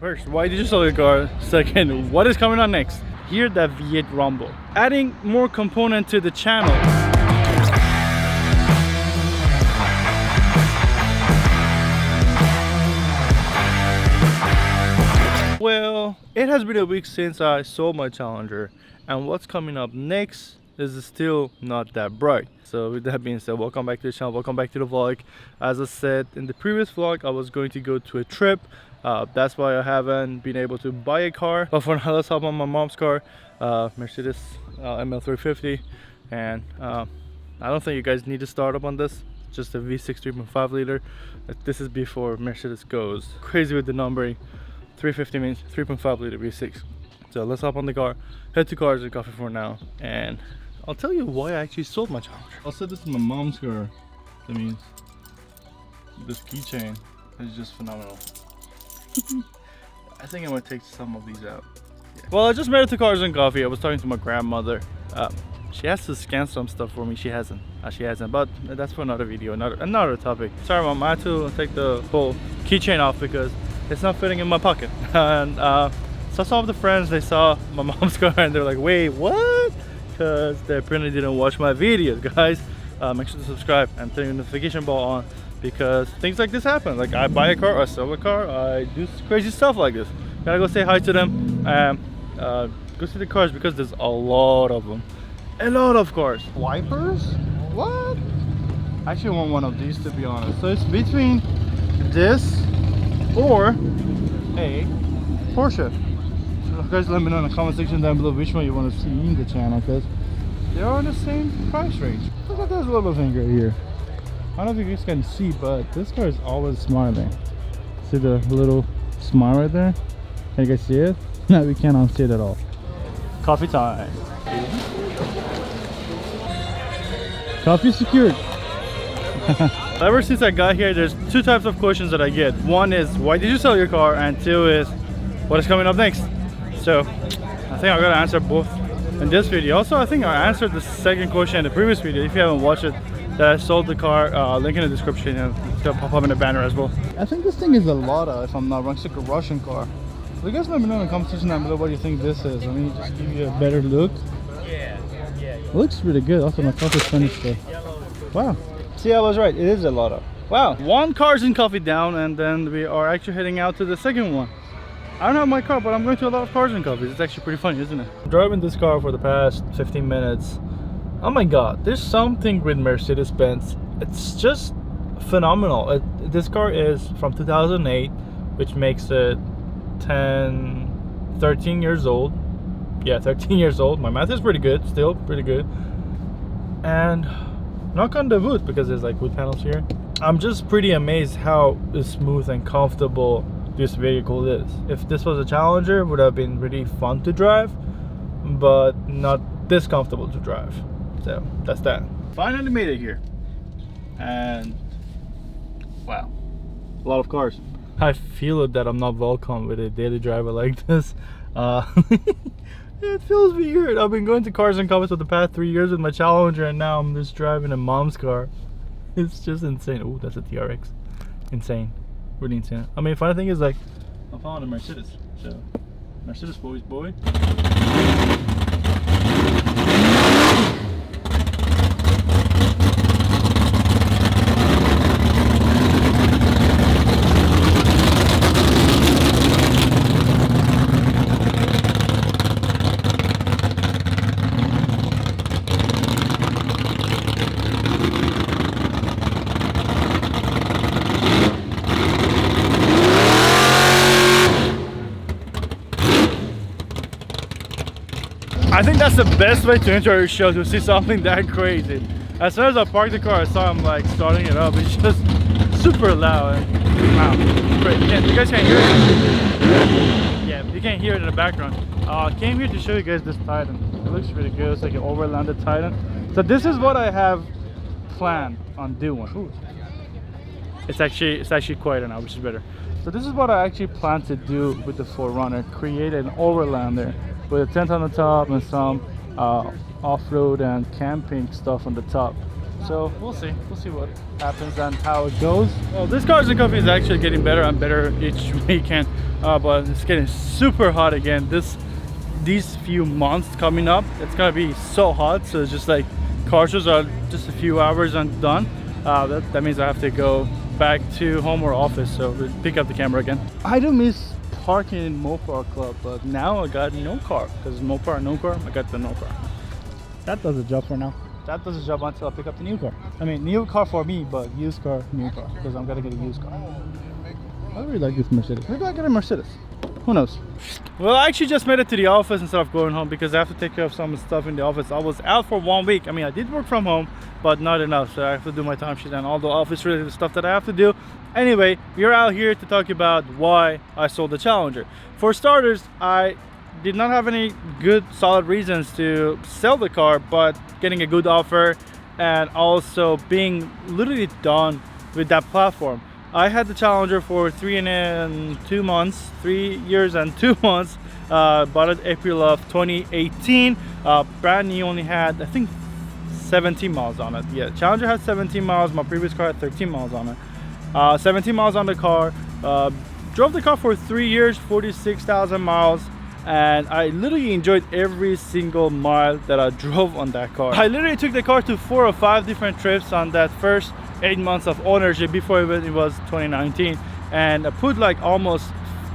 First, why did you sell your car? Second, what is coming on next? Hear that V8 rumble. Adding more component to the channel. Well, it has been a week since I sold my Challenger, and what's coming up next is still not that bright. So with that being said, welcome back to the channel, welcome back to the vlog. As I said in the previous vlog, I was going to go to a trip. That's why I haven't been able to buy a car. But for now, let's hop on my mom's car, Mercedes ML350. And I don't think you guys need to start up on this. Just a V6 3.5 liter. This is before Mercedes goes crazy with the numbering. 350 means 3.5 liter V6. So let's hop on the car, head to Cars and Coffee for now, and I'll tell you why I actually sold my Challenger. I'll set this in my mom's car. That means this keychain is just phenomenal. I think I'm gonna take some of these out. Yeah. Well, I just made it to Cars and Coffee. I was talking to my grandmother. She has to scan some stuff for me. She hasn't, but that's for another video, another topic. Sorry, Mom, I had to take the whole keychain off because it's not fitting in my pocket. And so some of the friends, they saw my mom's car and they're like, wait, what? Because they apparently didn't watch my videos. Guys, make sure to subscribe and turn your notification bell on, because things like this happen. Like, I buy a car, I sell a car, I do crazy stuff like this. Gotta go say hi to them and go see the cars, because there's a lot of them. A lot of cars. Wipers? What? I actually want one of these, to be honest. So it's between this or a Porsche. So guys, let me know in the comment section down below which one you want to see in the channel, because they are in the same price range. Look at this little thing right here. I don't know if you guys can see, but this car is always smiling. See the little smile right there? Can you guys see it? No, we cannot see it at all. Coffee time. Coffee secured. Ever since I got here, there's two types of questions that I get. One is, why did you sell your car? And two is, what is coming up next? So I think I'm gonna answer both in this video. Also, I think I answered the second question in the previous video. If you haven't watched it, that I sold the car, link in the description, and it's gonna pop up in the banner as well. I think this thing is a Lada, if I'm not wrong. It's like a Russian car. So you guys let me know in the comment section down below what you think this is. Let me just give you a better look. It looks really good. Also, my coffee's finished there. Wow. See, I was right. It is a Lada. Wow. One Cars and Coffee down, and then we are actually heading out to the second one. I don't have my car, but I'm going to a lot of Cars and Coffees. It's actually pretty funny, isn't it? Driving this car for the past 15 minutes. Oh my god, there's something with Mercedes-Benz. It's just phenomenal. This car is from 2008, which makes it 13 years old. Yeah, 13 years old. My math is pretty good, still pretty good. And knock on the wood, because there's like wood panels here. I'm just pretty amazed how smooth and comfortable this vehicle is. If this was a Challenger, it would have been really fun to drive, but not this comfortable to drive. So that's that. Finally made it here, and wow, a lot of cars. I feel that I'm not welcome with a daily driver like this. It feels weird. I've been going to Cars and Coffee for the past 3 years with my Challenger, and now I'm just driving a mom's car. It's just insane. Oh, that's a TRX. Insane. Really insane. I mean, funny thing is, like, I found a Mercedes. So, Mercedes boys, boy. I think that's the best way to enter a show, to see something that crazy. As soon as I parked the car, I saw him like starting it up. It's just super loud. Wow, great. You guys can't hear it. Yeah, you can't hear it in the background. I came here to show you guys this Titan. It looks really good. It's like an overlanded Titan. So this is what I have planned on doing. Ooh. It's actually quieter now, which is better. So this is what I actually plan to do with the 4Runner. Create an overlander with a tent on the top and some off-road and camping stuff on the top. So we'll see what happens and how it goes. Well, this Cars and Coffee is actually getting better and better each weekend, but it's getting super hot again. These few months coming up, it's gonna be so hot. So it's just like car shows are just a few hours and done. That means I have to go back to home or office, so we'll pick up the camera again. I do miss parking in Mopar Club, but now I got no car because Mopar, no car. I got the no car. That does the job for now. That does the job until I pick up the new car. I mean, new car for me, but used car, new car, because I'm gonna get a used car. I really like this Mercedes. Maybe I get a Mercedes. Who knows? Well, I actually just made it to the office instead of going home because I have to take care of some stuff in the office. I was out for 1 week. I mean, I did work from home, but not enough. So I have to do my timesheet and all the office related stuff that I have to do. Anyway, we're out here to talk about why I sold the Challenger. For starters, I did not have any good solid reasons to sell the car, but getting a good offer and also being literally done with that platform. I had the Challenger for 3 years and 2 months. Bought it April of 2018. Brand new, only had I think 17 miles on it. Yeah, Challenger had 17 miles. My previous car had 13 miles on it. 17 miles on the car. Drove the car for 3 years, 46,000 miles. And I literally enjoyed every single mile that I drove on that car. I literally took the car to 4 or 5 different trips on that first 8 months of ownership before it was 2019, and I put like almost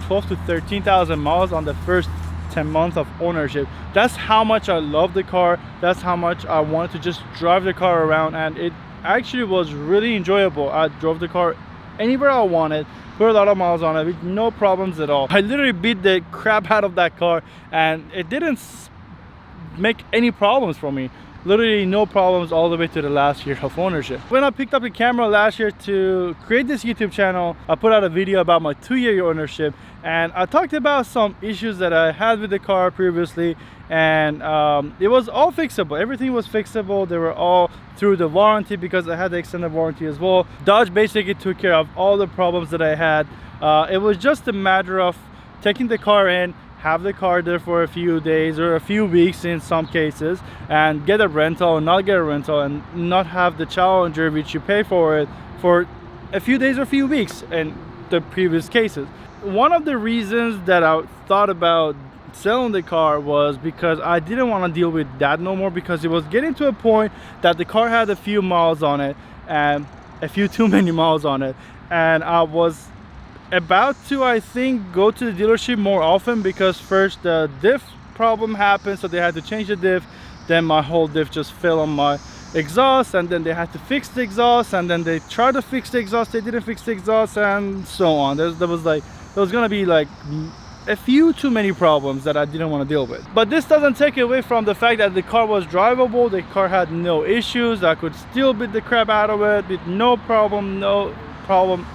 12 to 13,000 miles on the first 10 months of ownership. That's how much I love the car. That's how much I wanted to just drive the car around, and it actually was really enjoyable. I drove the car anywhere I wanted, put a lot of miles on it with no problems at all. I literally beat the crap out of that car and it didn't make any problems for me. Literally no problems all the way to the last year of ownership. When I picked up the camera last year to create this YouTube channel, I put out a video about my 2-year ownership, and I talked about some issues that I had with the car previously, and it was all fixable. Everything was fixable. They were all through the warranty because I had the extended warranty as well. Dodge basically took care of all the problems that I had. It was just a matter of taking the car in, have the car there for a few days or a few weeks in some cases, and get a rental or not get a rental, and not have the Challenger which you pay for it for a few days or a few weeks in the previous cases. One of the reasons that I thought about selling the car was because I didn't want to deal with that no more, because it was getting to a point that the car had a few miles on it, and a few too many miles on it, and I was about to, I think, go to the dealership more often, because first the diff problem happened, so they had to change the diff. Then my whole diff just fell on my exhaust, and then they had to fix the exhaust, and then they tried to fix the exhaust, they didn't fix the exhaust, and so on. There was gonna be like a few too many problems that I didn't want to deal with. But this doesn't take away from the fact that the car was drivable. The car had no issues. I could still beat the crap out of it with no problem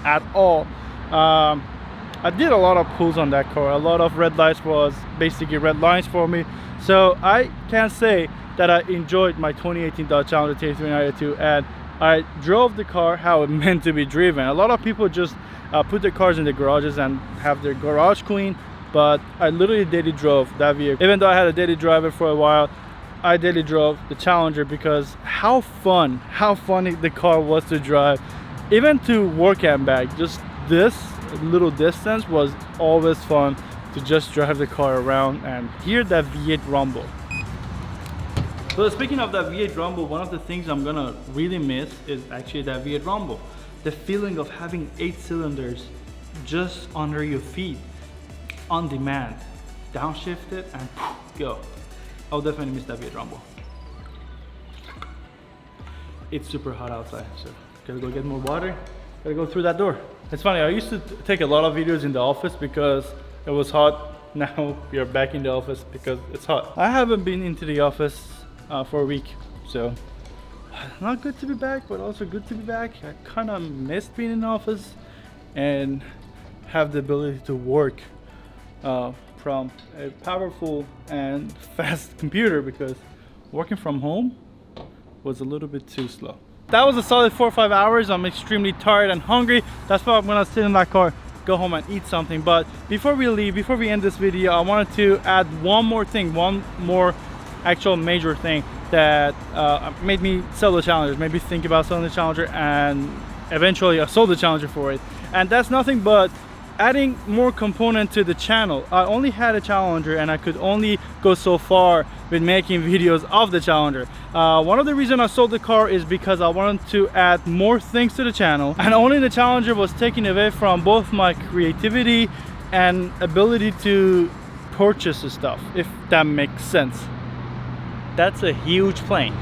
at all. I did a lot of pulls on that car. A lot of red lights was basically red lines for me. So I can say that I enjoyed my 2018 Dodge Challenger T392, and I drove the car how it meant to be driven. A lot of people just put their cars in the garages and have their garage clean, but I literally daily drove that vehicle. Even though I had a daily driver for a while, I daily drove the Challenger because how fun the car was to drive, even to work and back. Just this little distance was always fun to just drive the car around and hear that V8 rumble. So speaking of that V8 rumble, one of the things I'm gonna really miss is actually that V8 rumble. The feeling of having 8 cylinders just under your feet on demand. Downshift it and go. I'll definitely miss that V8 rumble. It's super hot outside, so gotta go get more water. Gotta go through that door. It's funny, I used to take a lot of videos in the office because it was hot. Now we are back in the office because it's hot. I haven't been into the office for a week, so not good to be back, but also good to be back. I kind of missed being in the office and have the ability to work from a powerful and fast computer, because working from home was a little bit too slow. That was a solid 4 or 5 hours. I'm extremely tired and hungry. That's why I'm gonna sit in that car, go home and eat something. But before we leave, before we end this video, I wanted to add one more thing, one more actual major thing that made me sell the Challenger, made me think about selling the Challenger, and eventually I sold the Challenger for it. And that's nothing but adding more component to the channel. I only had a Challenger and I could only go so far with making videos of the Challenger. One of the reasons I sold the car is because I wanted to add more things to the channel, and owning the Challenger was taking away from both my creativity and ability to purchase the stuff, if that makes sense. That's a huge plane.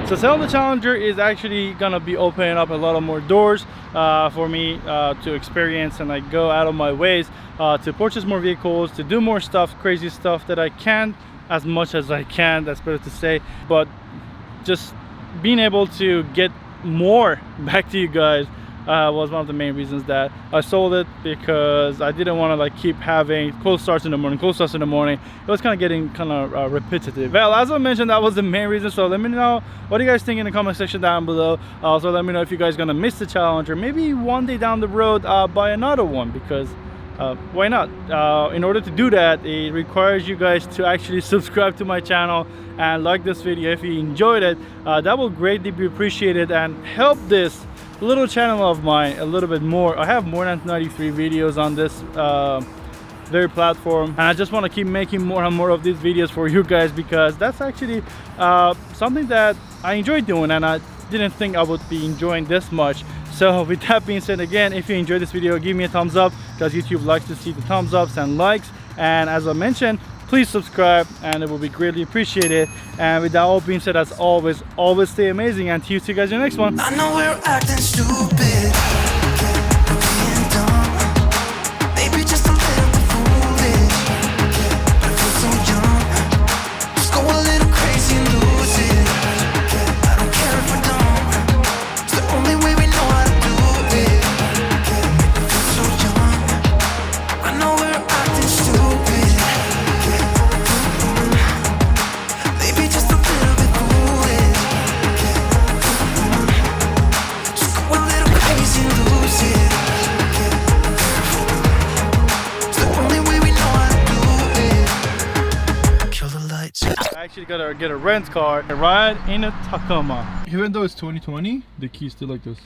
So selling the Challenger is actually gonna be opening up a lot of more doors for me to experience, and I go out of my ways to purchase more vehicles, to do more stuff, crazy stuff that I can, as much as I can, that's better to say. But just being able to get more back to you guys was one of the main reasons that I sold it, because I didn't want to like keep having cold starts in the morning. It was kind of getting kind of repetitive. Well, as I mentioned, that was the main reason. So let me know what do you guys think in the comment section down below. Also let me know if you guys gonna miss the Challenger, maybe one day down the road buy another one, because why not? In order to do that, it requires you guys to actually subscribe to my channel and like this video if you enjoyed it. That will greatly be appreciated and help this little channel of mine a little bit more. I have more than 93 videos on this very platform, and I just want to keep making more and more of these videos for you guys, because that's actually something that I enjoy doing, and I didn't think I would be enjoying this much. So with that being said, again, if you enjoyed this video, give me a thumbs up, because YouTube likes to see the thumbs ups and likes. And as I mentioned, please subscribe and it will be greatly appreciated. And with that all being said, as always stay amazing, and see you guys in the next one. I know we're acting stupid, being dumb, maybe just a little bit foolish, but I feel so young. Just go a little crazy and lose it. I don't care if we're dumb, it's the only way we know how to do it. I feel so young. I know we're acting stupid, maybe just a little bit foolish. Just go a little crazy and lose it. It's the only way we know how to do it. Kill the lights. I actually gotta get a rent car and ride in a Tacoma. Even though it's 2020, the key's still like this.